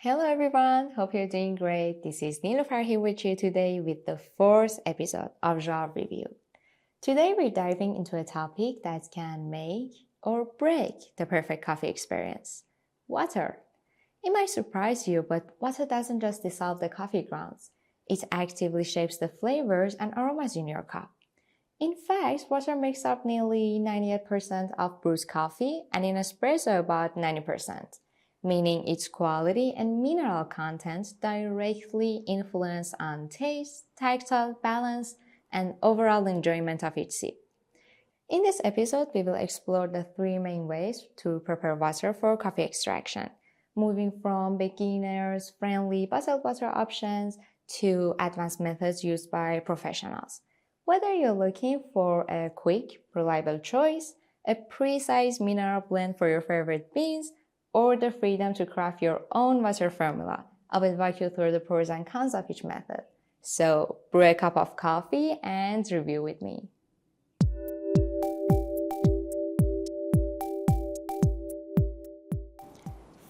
Hello everyone, hope you're doing great. This is Nilufar here with you today with the fourth episode of XAV Review. Today we're diving into a topic that can make or break the perfect coffee experience: water. It might surprise you, but water doesn't just dissolve the coffee grounds. It actively shapes the flavors and aromas in your cup. In fact, water makes up nearly 98% of brewed coffee and in espresso about 90%, meaning its quality and mineral content directly influence on taste, tactile balance, and overall enjoyment of each sip. In this episode, we will explore the three main ways to prepare water for coffee extraction, moving from beginners-friendly bottled water options to advanced methods used by professionals. Whether you're looking for a quick, reliable choice, a precise mineral blend for your favorite beans, or the freedom to craft your own water formula, I will walk you through the pros and cons of each method. So, brew a cup of coffee and review with me.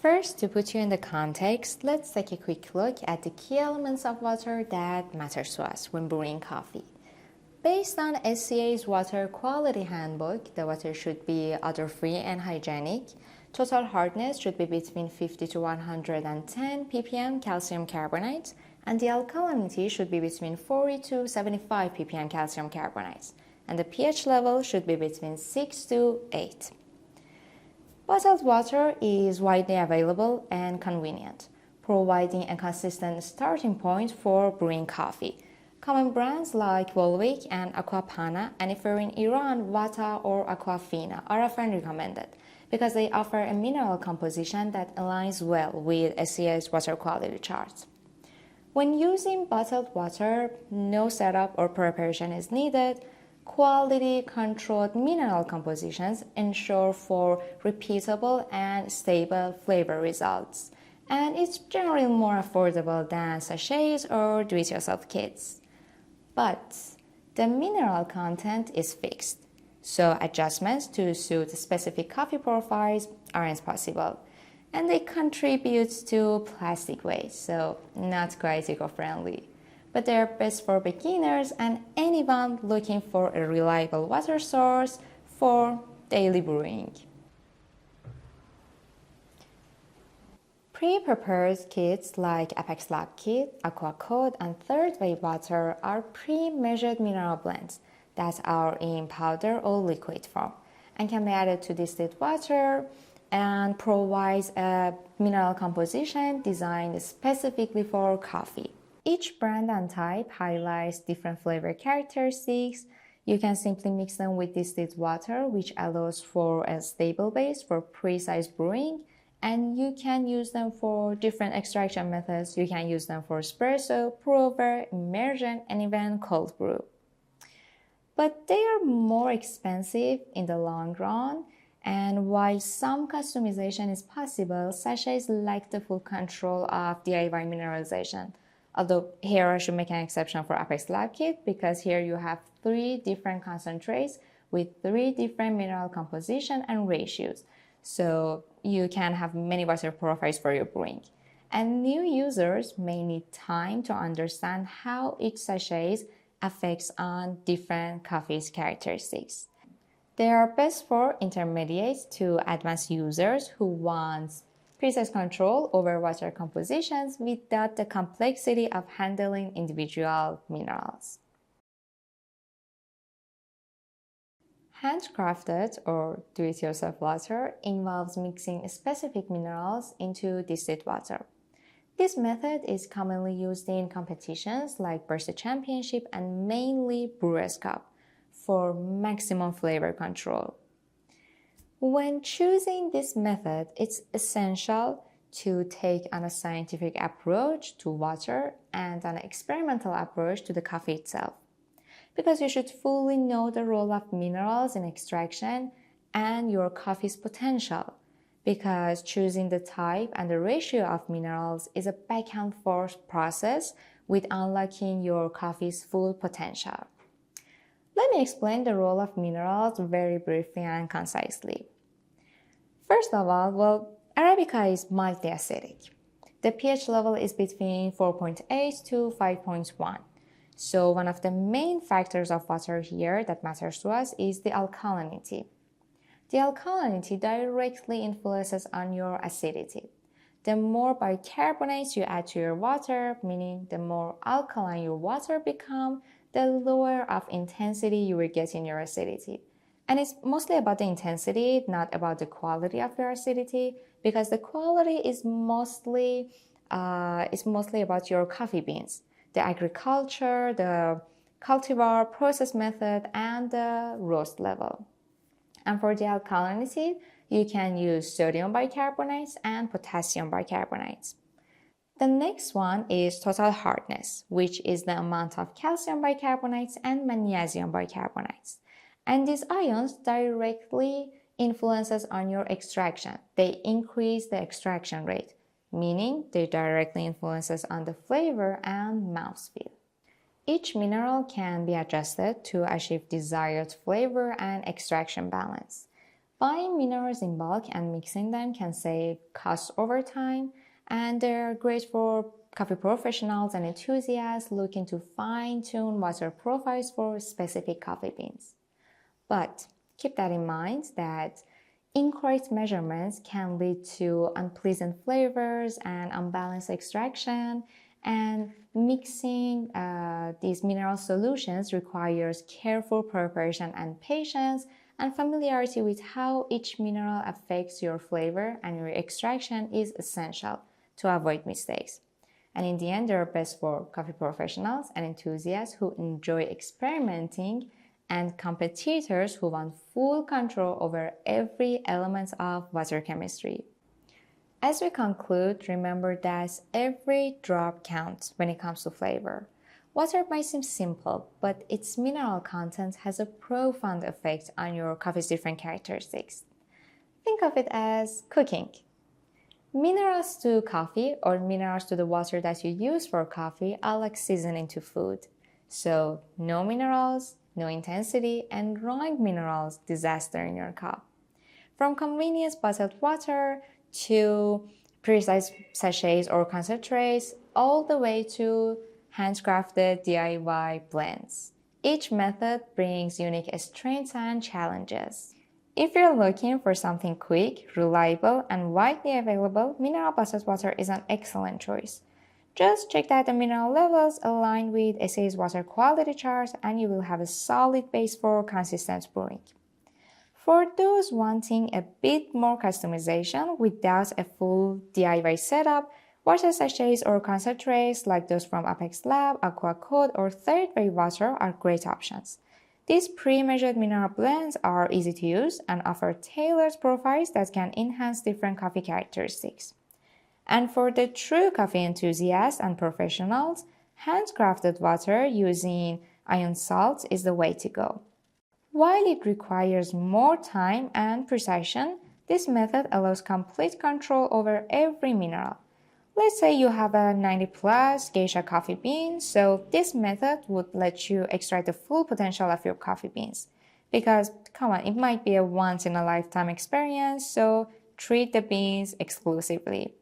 First, to put you in the context, let's take a quick look at the key elements of water that matters to us when brewing coffee. Based on SCA's Water Quality Handbook, the water should be odor-free and hygienic. Total hardness should be between 50 to 110 ppm calcium carbonate, and the alkalinity should be between 40 to 75 ppm calcium carbonate, and the pH level should be between 6 to 8. Bottled water is widely available and convenient, providing a consistent starting point for brewing coffee. Common brands like Volvic and Aquapana, and if you're in Iran, Vata or Aquafina are often recommended because they offer a mineral composition that aligns well with SCA's water quality chart. When using bottled water, no setup or preparation is needed. Quality controlled mineral compositions ensure for repeatable and stable flavor results, and it's generally more affordable than sachets or do-it-yourself kits. But the mineral content is fixed, so adjustments to suit specific coffee profiles aren't possible, and they contribute to plastic waste, so not quite eco-friendly. But they are best for beginners and anyone looking for a reliable water source for daily brewing. Pre-prepared kits like Apex Lab Kit, Aqua Code, and Third Wave Water are pre-measured mineral blends that are in powder or liquid form and can be added to distilled water and provides a mineral composition designed specifically for coffee. Each brand and type highlights different flavor characteristics. You can simply mix them with distilled water, which allows for a stable base for precise brewing, and you can use them for different extraction methods. You can use them for espresso, pour-over, immersion, and even cold brew. But they are more expensive in the long run, and while some customization is possible, sachets lack the full control of DIY mineralization. Although here I should make an exception for Apex Lab Kit because here you have 3 different concentrates with 3 different mineral composition and ratios. So you can have many water profiles for your brewing. And new users may need time to understand how each sachet affects on different coffee's characteristics. They are best for intermediate to advanced users who want precise control over water compositions without the complexity of handling individual minerals. Handcrafted or do-it-yourself water involves mixing specific minerals into distilled water. This method is commonly used in competitions like Barista Championship and mainly Brewers Cup for maximum flavor control. When choosing this method, it's essential to take on a scientific approach to water and an experimental approach to the coffee itself, because you should fully know the role of minerals in extraction and your coffee's potential, because choosing the type and the ratio of minerals is a back and forth process with unlocking your coffee's full potential. Let me explain the role of minerals very briefly and concisely. First of all, Arabica is mildly acidic. The pH level is between 4.8 to 5.1. So one of the main factors of water here that matters to us is the alkalinity. The alkalinity directly influences on your acidity. The more bicarbonates you add to your water, meaning the more alkaline your water becomes, the lower of intensity you will get in your acidity. And it's mostly about the intensity, not about the quality of your acidity, because the quality is mostly about your coffee beans, the agriculture, the cultivar, process method, and the roast level. And for the alkalinity, you can use sodium bicarbonates and potassium bicarbonates. The next one is total hardness, which is the amount of calcium bicarbonates and magnesium bicarbonates. And these ions directly influences on your extraction. They increase the extraction rate, meaning they directly influences on the flavor and mouthfeel. Each mineral can be adjusted to achieve desired flavor and extraction balance. Buying minerals in bulk and mixing them can save costs over time, and they're great for coffee professionals and enthusiasts looking to fine-tune water profiles for specific coffee beans. But keep that in mind that incorrect measurements can lead to unpleasant flavors and unbalanced extraction, and mixing these mineral solutions requires careful preparation and patience, and familiarity with how each mineral affects your flavor and your extraction is essential to avoid mistakes. And in the end, they're best for coffee professionals and enthusiasts who enjoy experimenting, and competitors who want full control over every element of water chemistry. As we conclude, remember that every drop counts when it comes to flavor. Water might seem simple, but its mineral content has a profound effect on your coffee's different characteristics. Think of it as cooking. Minerals to coffee, or minerals to the water that you use for coffee, are like seasoning to food. So, no minerals, no intensity, and wrong minerals, disaster in your cup. From convenience bottled water to precise sachets or concentrates, all the way to handcrafted DIY blends. Each method brings unique strengths and challenges. If you're looking for something quick, reliable, and widely available, mineral bottled water is an excellent choice. Just check that the mineral levels align with SA's water quality charts, and you will have a solid base for consistent brewing. For those wanting a bit more customization without a full DIY setup, water sachets or concentrates like those from Apex Lab, Aqua Code, or Third Wave Water are great options. These pre-measured mineral blends are easy to use and offer tailored profiles that can enhance different coffee characteristics. And for the true coffee enthusiasts and professionals, handcrafted water using ion salts is the way to go. While it requires more time and precision, this method allows complete control over every mineral. Let's say you have a 90 plus geisha coffee bean, so this method would let you extract the full potential of your coffee beans. Because, come on, it might be a once in a lifetime experience, so treat the beans exclusively.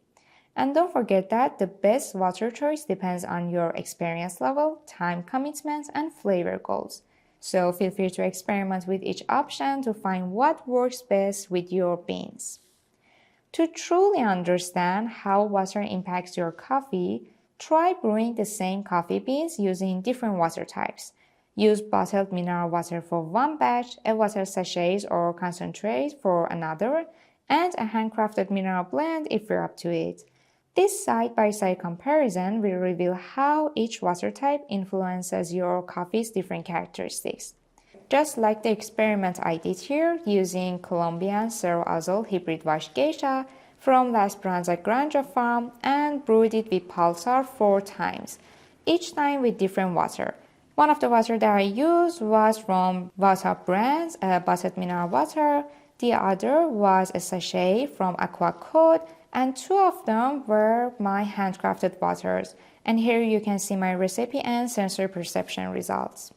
And don't forget that the best water choice depends on your experience level, time commitment, and flavor goals. So feel free to experiment with each option to find what works best with your beans. To truly understand how water impacts your coffee, try brewing the same coffee beans using different water types. Use bottled mineral water for one batch, a water sachet or concentrate for another, and a handcrafted mineral blend if you're up to it. This side-by-side comparison will reveal how each water type influences your coffee's different characteristics. Just like the experiment I did here using Colombian Cerro hybrid wash geisha from La Esperanza Granja farm and brewed it with pulsar 4 times, each time with different water. One of the water that I used was from Vata brands, bottled mineral water. The other was a sachet from Aqua Code, and 2 of them were my handcrafted waters. And here you can see my recipe and sensory perception results.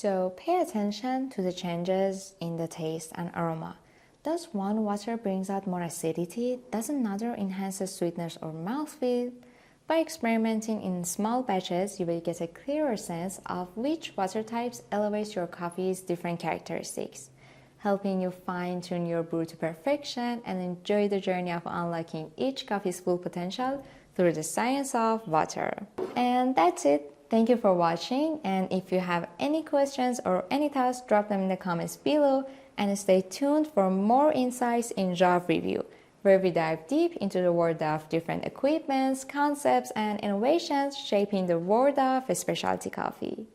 So pay attention to the changes in the taste and aroma. Does one water brings out more acidity? Does another enhance the sweetness or mouthfeel? By experimenting in small batches, you will get a clearer sense of which water types elevate your coffee's different characteristics, helping you fine-tune your brew to perfection and enjoy the journey of unlocking each coffee's full potential through the science of water. And that's it. Thank you for watching, and if you have any questions or any thoughts, drop them in the comments below, and stay tuned for more insights in XAV review, where we dive deep into the world of different equipments, concepts, and innovations shaping the world of specialty coffee.